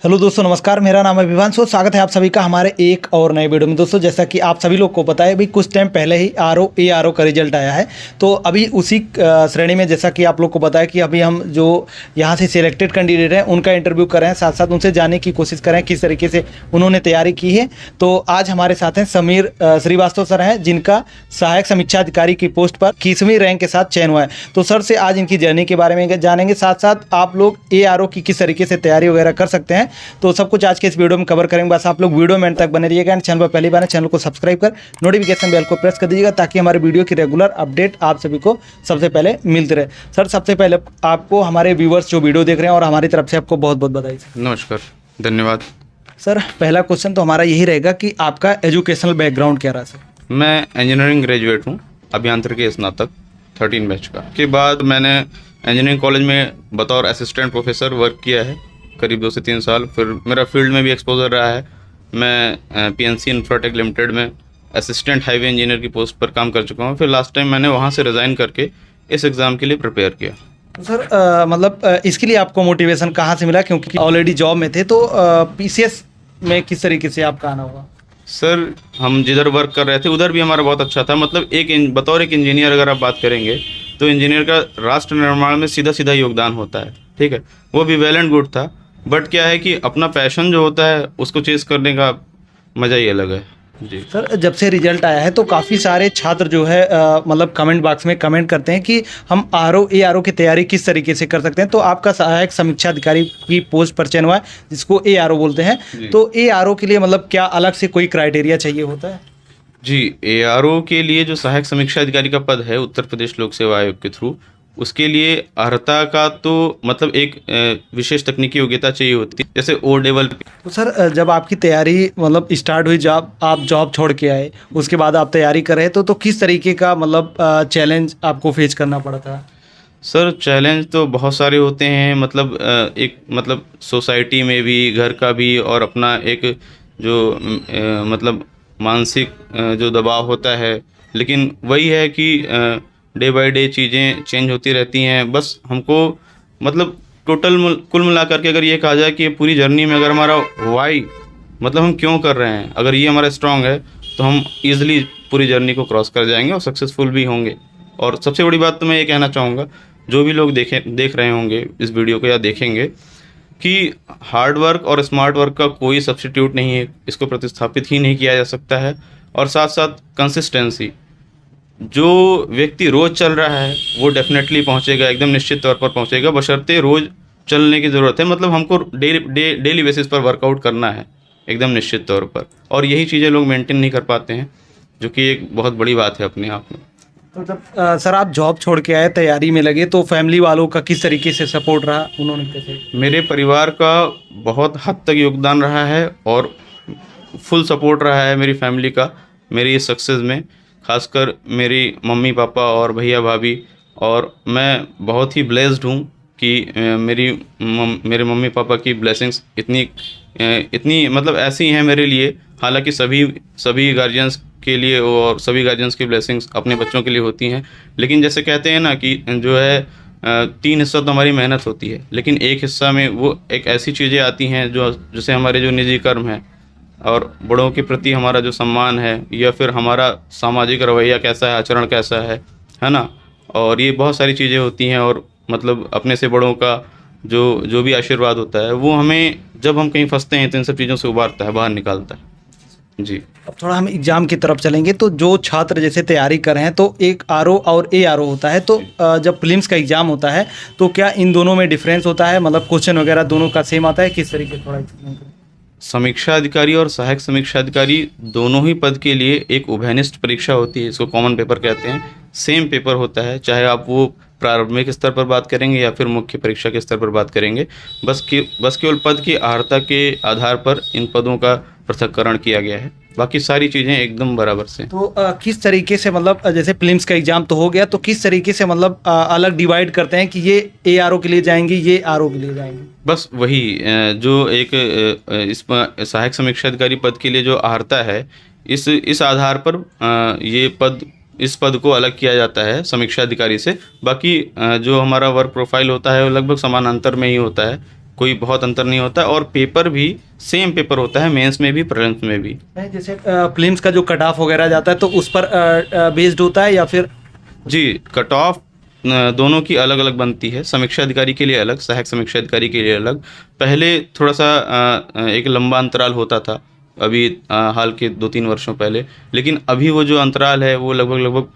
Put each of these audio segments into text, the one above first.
Hello दोस्तों, नमस्कार। मेरा नाम है विवांशु। स्वागत है आप सभी का हमारे एक और नए वीडियो में। दोस्तों, जैसा कि आप सभी लोग को पता है, अभी कुछ टाइम पहले ही ARO का रिजल्ट आया है। तो अभी उसी श्रेणी में, जैसा कि आप लोग को पता है कि अभी हम जो यहाँ से सिलेक्टेड कैंडिडेट हैं उनका इंटरव्यू कर रहे हैं, साथ साथ उनसे जानने की कोशिश कर रहे हैं किस तरीके से उन्होंने तैयारी की है। तो आज हमारे साथ हैं समीर श्रीवास्तव सर हैं, जिनका सहायक समीक्षा अधिकारी की पोस्ट पर 21वीं रैंक के साथ चयन हुआ है। तो सर से आज इनकी जर्नी के बारे में जानेंगे, साथ साथ आप लोग ARO की किस तरीके से तैयारी वगैरह कर सकते हैं, तो सब कुछ आज के इस वीडियो में कवर करेंगे। बस आप लोग वीडियो में एंड तक बने रहिएगा। एंड चैनल पर पहली बार है, चैनल को सब्सक्राइब कर नोटिफिकेशन बेल को प्रेस कर दीजिएगा, ताकि हमारे वीडियो की रेगुलर अपडेट आप सभी को सबसे पहले मिलते रहे। सर, सबसे पहले आपको, हमारे व्यूवर्स जो वीडियो देख रहे हैं, और हमारी तरफ से आपको बहुत बहुत बधाई। नमस्कार, धन्यवाद। सर, पहला क्वेश्चन तो हमारा यही रहेगा कि आपका एजुकेशनल बैकग्राउंड क्या रहा सर? मैं इंजीनियरिंग ग्रेजुएट हूँ, अभियांत्रिकी स्नातक 13 बैच का। के बाद मैंने इंजीनियरिंग कॉलेज में बतौर असिस्टेंट प्रोफेसर वर्क किया है करीब 2 से 3 साल। फिर मेरा फील्ड में भी एक्सपोजर रहा है। मैं PNC इंफ्राटेक लिमिटेड में असिस्टेंट हाईवे इंजीनियर की पोस्ट पर काम कर चुका हूँ। फिर लास्ट टाइम मैंने वहाँ से रिज़ाइन करके इस एग्ज़ाम के लिए प्रिपेयर किया। तो सर, मतलब इसके लिए आपको मोटिवेशन कहाँ से मिला? क्योंकि ऑलरेडी जॉब में थे, तो PCS में किस तरीके से आपका आना हुआ? सर, हम जिधर वर्क कर रहे थे उधर भी हमारा बहुत अच्छा था। मतलब बतौर एक इंजीनियर अगर आप बात करेंगे तो इंजीनियर का राष्ट्र निर्माण में सीधा सीधा योगदान होता है, ठीक है। वो भी वेल एंड गुड था, बट क्या है कि अपना पैशन जो होता है उसको चेस करने का मज़ा ही अलग है जी। सर, जब से रिजल्ट आया है तो काफ़ी सारे छात्र जो है मतलब कमेंट बॉक्स में कमेंट करते हैं कि हम ARO की तैयारी किस तरीके से कर सकते हैं। तो आपका सहायक समीक्षा अधिकारी की पोस्ट पर चयन हुआ है, जिसको ARO बोलते हैं। तो ARO के लिए मतलब क्या अलग से कोई क्राइटेरिया चाहिए होता है? जी, ARO के लिए जो सहायक समीक्षा अधिकारी का पद है उत्तर प्रदेश लोक सेवा आयोग के थ्रू, उसके लिए अर्हता का तो मतलब एक विशेष तकनीकी योग्यता चाहिए होती है, जैसे O लेवल। तो सर, जब आपकी तैयारी मतलब स्टार्ट हुई, जब आप जॉब छोड़ के आए, उसके बाद आप तैयारी कर रहे तो किस तरीके का मतलब चैलेंज आपको फेस करना पड़ा था? सर, चैलेंज तो बहुत सारे होते हैं। मतलब एक मतलब सोसाइटी में भी, घर का भी, और अपना एक जो मतलब मानसिक जो दबाव होता है। लेकिन वही है कि डे बाय डे चीज़ें चेंज होती रहती हैं। बस हमको मतलब कुल मिला करके अगर ये कहा जाए कि पूरी जर्नी में अगर हमारा वाई, मतलब हम क्यों कर रहे हैं, अगर ये हमारा स्ट्रांग है तो हम ईज़िली पूरी जर्नी को क्रॉस कर जाएंगे और सक्सेसफुल भी होंगे। और सबसे बड़ी बात तो मैं ये कहना चाहूँगा, जो भी लोग देख रहे होंगे इस वीडियो को या देखेंगे, कि हार्ड वर्क और स्मार्ट वर्क का कोई सब्स्टिट्यूट नहीं है, इसको प्रतिस्थापित ही नहीं किया जा सकता है। और साथ साथ कंसिस्टेंसी, जो व्यक्ति रोज़ चल रहा है वो डेफिनेटली पहुंचेगा, एकदम निश्चित तौर पर पहुंचेगा, बशर्ते रोज़ चलने की ज़रूरत है। मतलब हमको डेली बेसिस पर वर्कआउट करना है एकदम निश्चित तौर पर, और यही चीज़ें लोग मेंटेन नहीं कर पाते हैं, जो कि एक बहुत बड़ी बात है अपने आप में। तो जब सर आप जॉब छोड़ के आए, तैयारी में लगे, तो फैमिली वालों का किस तरीके से सपोर्ट रहा? उन्होंने कैसे? मेरे परिवार का बहुत हद तक योगदान रहा है और फुल सपोर्ट रहा है मेरी फैमिली का मेरी इस सक्सेस में। खासकर मेरी मम्मी पापा और भैया भाभी, और मैं बहुत ही ब्लेस्ड हूँ कि मेरे मम्मी पापा की ब्लेसिंग्स इतनी मतलब ऐसी हैं मेरे लिए। हालांकि सभी गार्जियंस के लिए और सभी गार्जियंस की ब्लेसिंग्स अपने बच्चों के लिए होती हैं, लेकिन जैसे कहते हैं ना कि जो है 3 हिस्सा तो हमारी मेहनत होती है, लेकिन एक हिस्सा में वो एक ऐसी चीज़ें आती हैं जो जैसे हमारे जो निजी कर्म हैं, और बड़ों के प्रति हमारा जो सम्मान है, या फिर हमारा सामाजिक रवैया कैसा है, आचरण कैसा है ना। और ये बहुत सारी चीज़ें होती हैं, और मतलब अपने से बड़ों का जो भी आशीर्वाद होता है वो हमें, जब हम कहीं फंसते हैं तो इन सब चीज़ों से उबारता है, बाहर निकालता है जी। अब थोड़ा हम एग्जाम की तरफ चलेंगे। तो जो छात्र जैसे तैयारी कर रहे हैं, तो एक ARO और ARO होता है, तो जब प्रीलिम्स का एग्जाम होता है तो क्या इन दोनों में डिफरेंस होता है? मतलब क्वेश्चन वगैरह दोनों का सेम आता है, किस तरीके? थोड़ा एक्सप्लेन करें। समीक्षा अधिकारी और सहायक समीक्षा अधिकारी दोनों ही पद के लिए एक उभयनिष्ठ परीक्षा होती है, इसको कॉमन पेपर कहते हैं। सेम पेपर होता है, चाहे आप वो प्रारंभिक स्तर पर बात करेंगे या फिर मुख्य परीक्षा के स्तर पर बात करेंगे। बस केवल पद की अर्हता के आधार पर इन पदों का पृथक्करण किया गया है, बाकी सारी चीज़ें एकदम बराबर से। तो किस तरीके से, मतलब जैसे प्रीलिम्स का एग्जाम तो हो गया, तो किस तरीके से मतलब अलग डिवाइड करते हैं कि ये ARO के लिए जाएंगे, ये ARO के लिए जाएंगे? बस वही जो एक इस सहायक समीक्षा अधिकारी पद के लिए जो अर्हता है, इस आधार पर इस पद को अलग किया जाता है समीक्षा अधिकारी से। बाकी जो हमारा वर्क प्रोफाइल होता है वो लगभग समानांतर में ही होता है। कोई बहुत अंतर नहीं होता, और पेपर भी सेम पेपर होता है, मेंस में भी प्रीलिम्स में भी। नहीं, जैसे प्रीलिम्स का जो कट ऑफ वगैरह जाता है तो उस पर बेस्ड होता है या फिर? जी, कट ऑफ दोनों की अलग अलग बनती है, समीक्षा अधिकारी के लिए अलग, सहायक समीक्षा अधिकारी के लिए अलग। पहले थोड़ा सा एक लंबा अंतराल होता था, अभी हाल के 2-3 वर्षों पहले, लेकिन अभी वो जो अंतराल है वो लगभग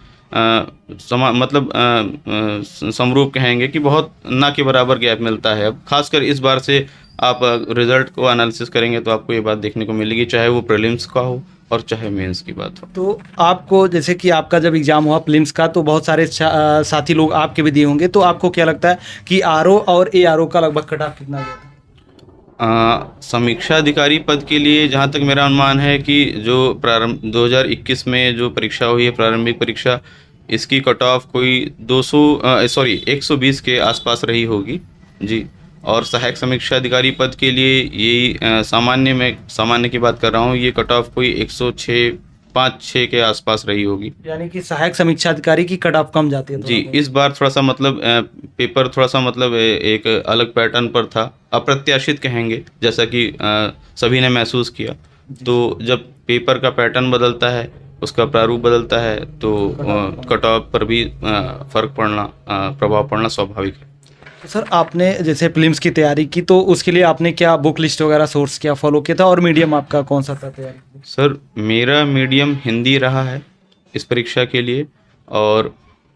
मतलब समरूप कहेंगे कि बहुत ना के बराबर गैप मिलता है। अब खासकर इस बार से आप रिजल्ट को एनालिसिस करेंगे तो आपको ये बात देखने को मिलेगी, चाहे वो प्रीलिम्स का हो और चाहे मेंस की बात हो। तो आपको जैसे कि आपका जब एग्ज़ाम हुआ प्रीलिम्स का तो बहुत सारे साथी लोग आपके भी दिए होंगे, तो आपको क्या लगता है कि आरओ और एआरओ का लगभग कट ऑफ कितना गया था? समीक्षा अधिकारी पद के लिए जहाँ तक मेरा अनुमान है कि जो प्रारंभ 2021 में जो परीक्षा हुई है, प्रारंभिक परीक्षा, इसकी कट ऑफ कोई 120 के आसपास रही होगी जी। और सहायक समीक्षा अधिकारी पद के लिए यही सामान्य की बात कर रहा हूँ, ये कट ऑफ कोई 106-5-6 के आसपास रही होगी। यानी कि सहायक समीक्षा अधिकारी की कट ऑफ कम जाती है जी, इस बार थोड़ा सा मतलब पेपर थोड़ा सा मतलब एक अलग पैटर्न पर था, अप्रत्याशित कहेंगे, जैसा कि सभी ने महसूस किया। तो जब पेपर का पैटर्न बदलता है, उसका प्रारूप बदलता है, तो कट ऑफ पर भी प्रभाव पड़ना स्वाभाविक है। तो सर, आपने जैसे प्रीलिम्स की तैयारी की तो उसके लिए आपने क्या बुक लिस्ट वगैरह सोर्स क्या फॉलो किया था और मीडियम आपका कौन सा था तैयारी? सर, मेरा मीडियम हिंदी रहा है इस परीक्षा के लिए। और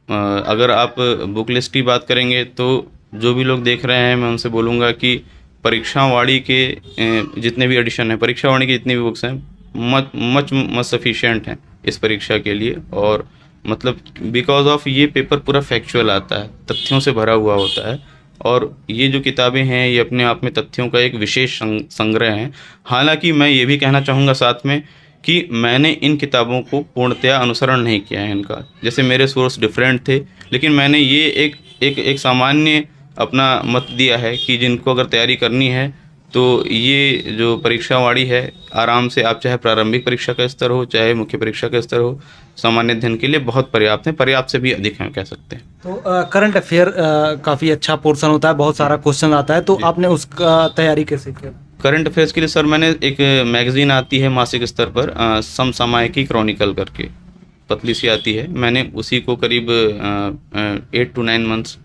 अगर आप बुक लिस्ट की बात करेंगे तो जो भी लोग देख रहे हैं, मैं उनसे बोलूँगा कि परीक्षावाणी के जितने भी एडिशन हैं, परीक्षावाणी की जितनी भी बुक्स हैं, मच सफिशिएंट हैं इस परीक्षा के लिए। और मतलब बिकॉज ऑफ ये पेपर पूरा फैक्चुअल आता है, तथ्यों से भरा हुआ होता है, और ये जो किताबें हैं ये अपने आप में तथ्यों का एक विशेष संग्रह है। हालांकि मैं ये भी कहना चाहूँगा साथ में कि मैंने इन किताबों को पूर्णतया अनुसरण नहीं किया है इनका, जैसे मेरे सोर्स डिफरेंट थे, लेकिन मैंने ये एक सामान्य अपना मत दिया है कि जिनको अगर तैयारी करनी है तो ये जो परीक्षावाणी है, आराम से आप चाहे प्रारंभिक परीक्षा का स्तर हो चाहे मुख्य परीक्षा का स्तर हो, सामान्य अध्ययन के लिए बहुत पर्याप्त है, पर्याप्त से भी अधिक हैं कह सकते हैं। तो करंट अफेयर काफ़ी अच्छा पोर्शन होता है, बहुत सारा क्वेश्चन आता है, तो आपने उसका तैयारी कैसे किया? करंट अफेयर्स के लिए सर मैंने एक मैगज़ीन आती है मासिक स्तर पर, समसामयिकी क्रॉनिकल करके, पतली सी आती है, मैंने उसी को करीब 8 to 9 मंथ्स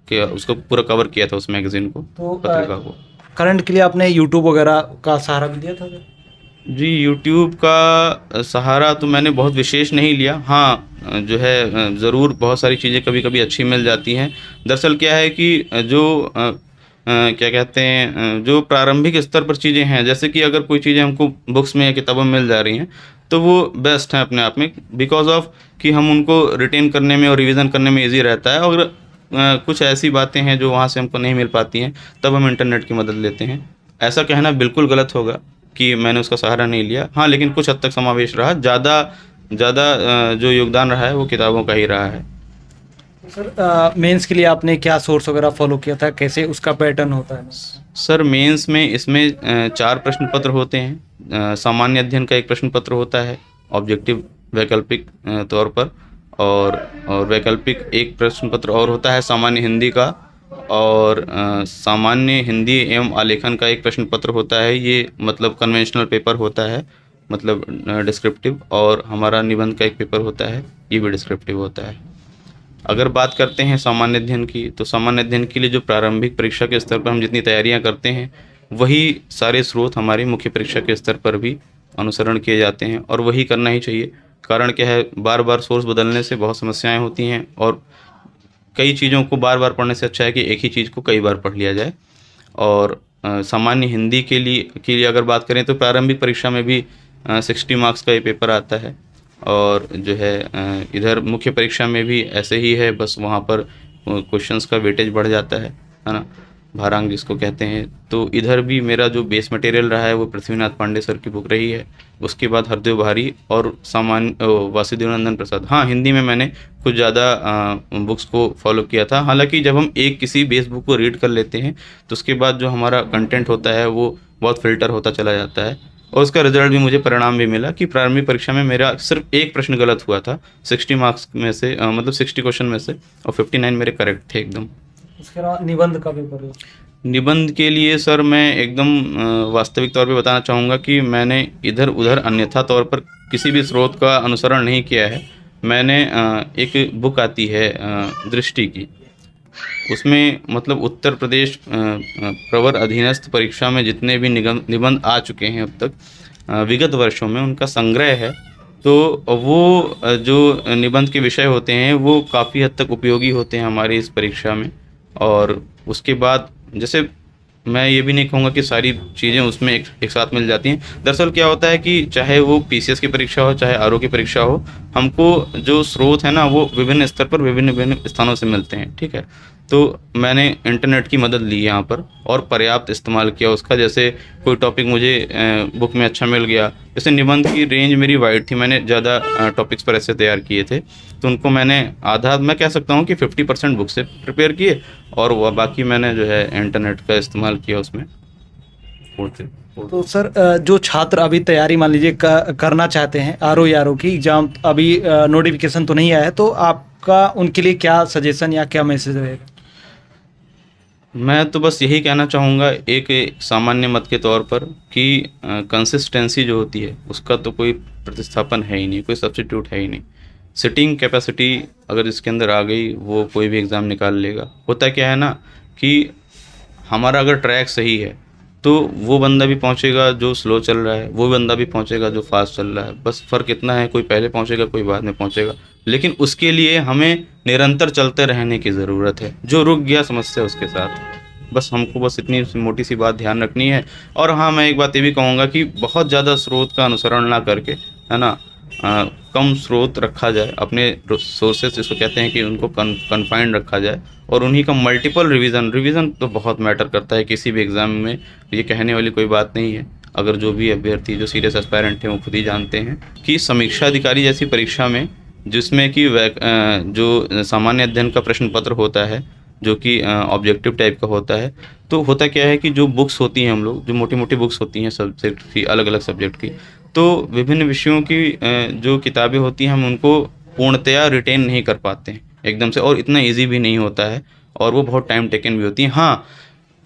के उसको पूरा कवर किया था, उस मैगज़ीन को, तो पत्रिका को। करंट के लिए आपने यूट्यूब वगैरह का सहारा भी लिया था क्या? जी, यूट्यूब का सहारा तो मैंने बहुत विशेष नहीं लिया। हाँ, जो है ज़रूर बहुत सारी चीज़ें कभी कभी अच्छी मिल जाती हैं। दरअसल क्या है कि जो क्या कहते हैं, जो प्रारंभिक स्तर पर चीज़ें हैं, जैसे कि अगर कोई चीज़ें हमको बुक्स में या किताबों में मिल जा रही हैं तो वो बेस्ट हैं अपने आप में, बिकॉज ऑफ कि हम उनको रिटेन करने में और रिवीजन करने में ईजी रहता है। और कुछ ऐसी बातें हैं जो वहाँ से हमको नहीं मिल पाती हैं, तब हम इंटरनेट की मदद लेते हैं। ऐसा कहना बिल्कुल गलत होगा कि मैंने उसका सहारा नहीं लिया। हाँ, लेकिन कुछ हद तक समावेश रहा, ज़्यादा जो योगदान रहा है वो किताबों का ही रहा है। सर, मेंस के लिए आपने क्या सोर्स वगैरह फॉलो किया था, कैसे उसका पैटर्न होता है? सर, मेंस में इसमें 4 प्रश्न पत्र होते हैं। सामान्य अध्ययन का एक प्रश्न पत्र होता है ऑब्जेक्टिव वैकल्पिक तौर पर, और वैकल्पिक एक प्रश्न पत्र और होता है सामान्य हिंदी का, और सामान्य हिंदी एवं आलेखन का एक प्रश्न पत्र होता है। ये मतलब कन्वेंशनल पेपर होता है, मतलब डिस्क्रिप्टिव। और हमारा निबंध का एक पेपर होता है, ये भी डिस्क्रिप्टिव होता है। अगर बात करते हैं सामान्य अध्ययन की, तो सामान्य अध्ययन के लिए जो प्रारंभिक परीक्षा के स्तर पर हम जितनी तैयारियां करते हैं, वही सारे स्रोत हमारी मुख्य परीक्षा के स्तर पर भी अनुसरण किए जाते हैं, और वही करना ही चाहिए। कारण क्या है, बार बार सोर्स बदलने से बहुत समस्याएं होती हैं, और कई चीज़ों को बार बार पढ़ने से अच्छा है कि एक ही चीज़ को कई बार पढ़ लिया जाए। और सामान्य हिंदी के लिए अगर बात करें तो प्रारंभिक परीक्षा में भी 60 मार्क्स का ये पेपर आता है, और जो है इधर मुख्य परीक्षा में भी ऐसे ही है, बस वहाँ पर क्वेश्चंस का वेटेज बढ़ जाता है ना, भारांक जिसको कहते हैं। तो इधर भी मेरा जो बेस मटेरियल रहा है वो पृथ्वीनाथ पांडे सर की बुक रही है, उसके बाद हरदेव भारी और वासुदेव नंदन प्रसाद। हाँ, हिंदी में मैंने कुछ ज़्यादा बुक्स को फॉलो किया था। हालांकि जब हम किसी बेस बुक को रीड कर लेते हैं तो उसके बाद जो हमारा कंटेंट होता है वो बहुत फिल्टर होता चला जाता है, और उसका रिजल्ट भी, मुझे परिणाम भी मिला कि प्रारंभिक परीक्षा में मेरा सिर्फ एक प्रश्न गलत हुआ था 60 मार्क्स में से, मतलब 60 क्वेश्चन में से, और 59 मेरे करेक्ट थे एकदम। उसके अलावा निबंध का पेपर? निबंध के लिए सर मैं एकदम वास्तविक तौर पे बताना चाहूँगा कि मैंने इधर उधर अन्यथा तौर पर किसी भी स्रोत का अनुसरण नहीं किया है। मैंने एक बुक आती है दृष्टि की, उसमें मतलब उत्तर प्रदेश प्रवर अधीनस्थ परीक्षा में जितने भी निबंध आ चुके हैं अब तक विगत वर्षों में, उनका संग्रह है। तो वो जो निबंध के विषय होते हैं वो काफ़ी हद तक उपयोगी होते हैं हमारी इस परीक्षा में। और उसके बाद जैसे मैं ये भी नहीं कहूँगा कि सारी चीज़ें उसमें एक साथ मिल जाती हैं। दरअसल क्या होता है कि चाहे वो पीसीएस की परीक्षा हो, चाहे आरओ की परीक्षा हो, हमको जो स्रोत है ना वो विभिन्न स्तर पर विभिन्न स्थानों से मिलते हैं, ठीक है। तो मैंने इंटरनेट की मदद ली यहाँ पर और पर्याप्त इस्तेमाल किया उसका। जैसे कोई टॉपिक मुझे बुक में अच्छा मिल गया, जैसे निबंध की रेंज मेरी वाइड थी, मैंने ज़्यादा टॉपिक्स पर ऐसे तैयार किए थे, तो उनको मैंने आधा, मैं कह सकता हूँ कि 50% बुक से प्रिपेयर किए और वह बाकी मैंने जो है इंटरनेट का इस्तेमाल किया उसमें पढ़ते। तो सर जो छात्र अभी तैयारी मान लीजिए करना चाहते हैं आरओ या आरओ की एग्ज़ाम, अभी नोटिफिकेशन तो नहीं आया है, तो आपका उनके लिए क्या सजेशन या क्या मैसेज रहेगा? मैं तो बस यही कहना चाहूँगा एक सामान्य मत के तौर पर कि कंसिस्टेंसी जो होती है उसका तो कोई प्रतिस्थापन है ही नहीं, कोई सब्स्टिट्यूट है ही नहीं। सिटिंग कैपेसिटी अगर इसके अंदर आ गई वो कोई भी एग्ज़ाम निकाल लेगा। होता क्या है ना कि हमारा अगर ट्रैक सही है तो वो बंदा भी पहुंचेगा जो स्लो चल रहा है, वो बंदा भी पहुंचेगा जो फास्ट चल रहा है। बस फ़र्क इतना है, कोई पहले पहुंचेगा कोई बाद में पहुंचेगा, लेकिन उसके लिए हमें निरंतर चलते रहने की ज़रूरत है। जो रुक गया समस्या उसके साथ। बस हमको बस इतनी मोटी सी बात ध्यान रखनी है। और हाँ, मैं एक बात ये भी कहूँगा कि बहुत ज़्यादा स्रोत का अनुसरण ना करके, है ना, कम स्रोत रखा जाए, अपने सोर्सेज जिसको कहते हैं कि उनको कन्फाइंड रखा जाए, और उन्हीं का मल्टीपल रिवीजन तो बहुत मैटर करता है किसी भी एग्ज़ाम में। ये कहने वाली कोई बात नहीं है। अगर जो भी अभ्यर्थी जो सीरियस एस्पायरेंट हैं वो खुद ही जानते हैं कि समीक्षा अधिकारी जैसी परीक्षा में, जिसमें कि जो सामान्य अध्ययन का प्रश्न पत्र होता है जो कि ऑब्जेक्टिव टाइप का होता है, तो होता क्या है कि जो बुक्स होती हैं, हम लोग जो मोटी मोटी बुक्स होती हैं सब्जेक्ट की, अलग अलग सब्जेक्ट की, तो विभिन्न विषयों की जो किताबें होती हैं हम उनको पूर्णतया रिटेन नहीं कर पाते हैं एकदम से, और इतना इजी भी नहीं होता है, और वो बहुत टाइम टेकन भी होती हैं। हाँ,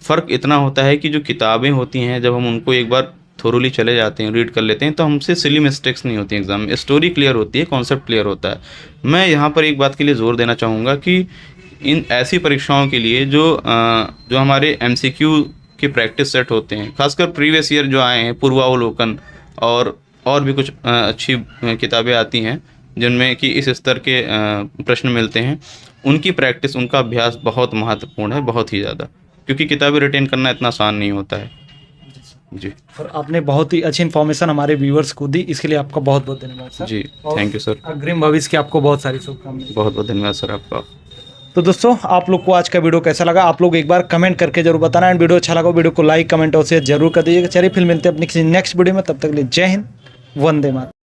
फ़र्क इतना होता है कि जो किताबें होती हैं जब हम उनको एक बार थोरोली चले जाते हैं, रीड कर लेते हैं, तो हमसे सिली मिस्टेक्स नहीं होती एग्ज़ाम में। स्टोरी क्लियर होती है, कॉन्सेप्ट क्लियर होता है। मैं यहाँ पर एक बात के लिए ज़ोर देना चाहूँगा कि इन ऐसी परीक्षाओं के लिए जो हमारे एमसीक्यू के प्रैक्टिस सेट होते हैं, खासकर प्रीवियस ईयर जो आए हैं, पूर्वावलोकन और भी कुछ अच्छी किताबें आती हैं जिनमें कि इस स्तर के प्रश्न मिलते हैं, उनकी प्रैक्टिस, उनका अभ्यास बहुत महत्वपूर्ण है, बहुत ही ज़्यादा, क्योंकि किताबें रिटेन करना इतना आसान नहीं होता है। जी, और आपने बहुत ही अच्छी इन्फॉर्मेशन हमारे व्यूअर्स को दी, इसके लिए आपका बहुत बहुत धन्यवाद सर। जी, थैंक यू सर। अग्रिम भविष्य की आपको बहुत सारी शुभकामनाएं। बहुत बहुत धन्यवाद सर आपका। तो दोस्तों, आप लोग को आज का वीडियो कैसा लगा, आप लोग एक बार कमेंट करके जरूर बताना। एंड वीडियो अच्छा लगा वीडियो को लाइक, कमेंट और शेयर जरूर कर दीजिएगा। चलिए फिर मिलते हैं अपनी किसी नेक्स्ट वीडियो में, तब तक के लिए जय हिंद, वंदे मातरम।